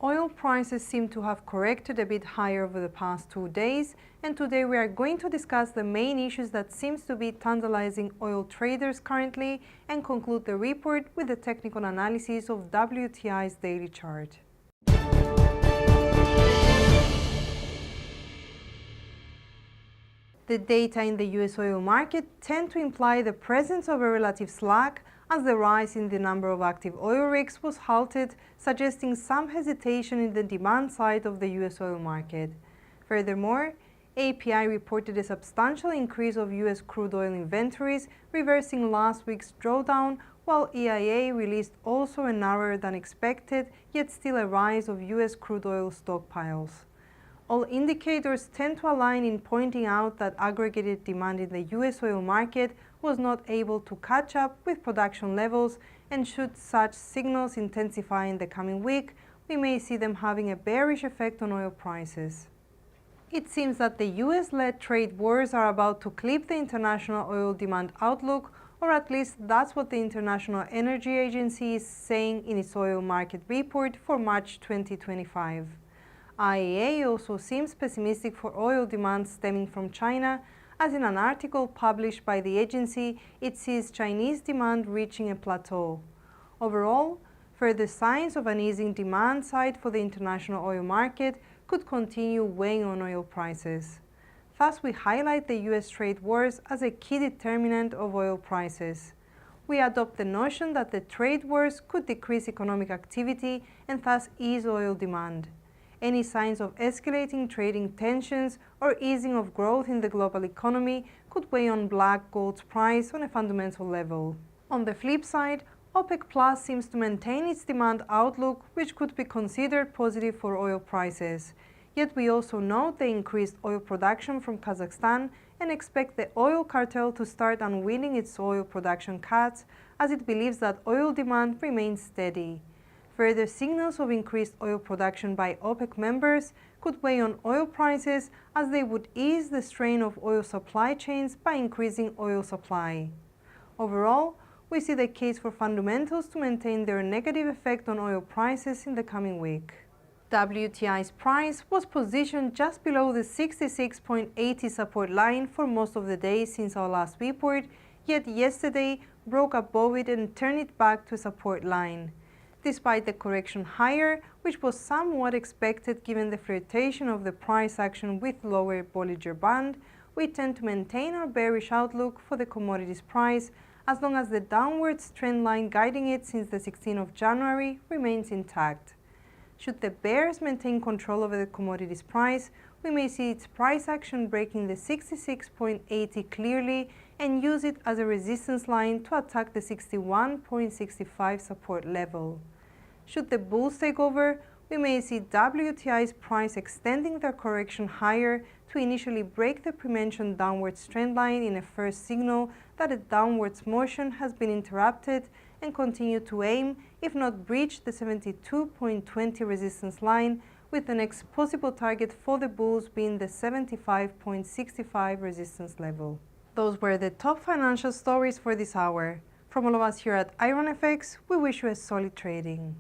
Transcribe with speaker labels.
Speaker 1: Oil prices seem to have corrected a bit higher over the past 2 days, and today we are going to discuss the main issues that seems to be tantalizing oil traders currently and conclude the report with the technical analysis of WTI's daily chart. The data in the US oil market tend to imply the presence of a relative slack as the rise in the number of active oil rigs was halted, suggesting some hesitation in the demand side of the US oil market. Furthermore, API reported a substantial increase of US crude oil inventories, reversing last week's drawdown, while EIA released also a narrower than expected, yet still a rise of US crude oil stockpiles. All indicators tend to align in pointing out that aggregated demand in the US oil market was not able to catch up with production levels, and should such signals intensify in the coming week, we may see them having a bearish effect on oil prices. It seems that the US-led trade wars are about to clip the international oil demand outlook, or at least that's what the International Energy Agency is saying in its oil market report for March 2025. IEA also seems pessimistic for oil demand stemming from China, as in an article published by the agency, it sees Chinese demand reaching a plateau. Overall, further signs of an easing demand side for the international oil market could continue weighing on oil prices. Thus, we highlight the US trade wars as a key determinant of oil prices. We adopt the notion that the trade wars could decrease economic activity and thus ease oil demand. Any signs of escalating trading tensions or easing of growth in the global economy could weigh on black gold's price on a fundamental level. On the flip side, OPEC Plus seems to maintain its demand outlook, which could be considered positive for oil prices. Yet we also note the increased oil production from Kazakhstan and expect the oil cartel to start unwinding its oil production cuts, as it believes that oil demand remains steady. Further signals of increased oil production by OPEC members could weigh on oil prices, as they would ease the strain of oil supply chains by increasing oil supply. Overall, we see the case for fundamentals to maintain their negative effect on oil prices in the coming week. WTI's price was positioned just below the 66.80 support line for most of the day since our last report, yet yesterday broke above it and turned it back to a support line. Despite the correction higher, which was somewhat expected given the flirtation of the price action with lower Bollinger Band, we tend to maintain our bearish outlook for the commodities price as long as the downwards trend line guiding it since the 16th of January remains intact. Should the bears maintain control over the commodities price, we may see its price action breaking the 66.80 clearly and use it as a resistance line to attack the 61.65 support level. Should the bulls take over, we may see WTI's price extending their correction higher to initially break the pre-mentioned downwards trend line in a first signal that a downwards motion has been interrupted, and continue to aim, if not breach, the 72.20 resistance line, with the next possible target for the bulls being the 75.65 resistance level. Those were the top financial stories for this hour. From all of us here at IronFX, we wish you a solid trading.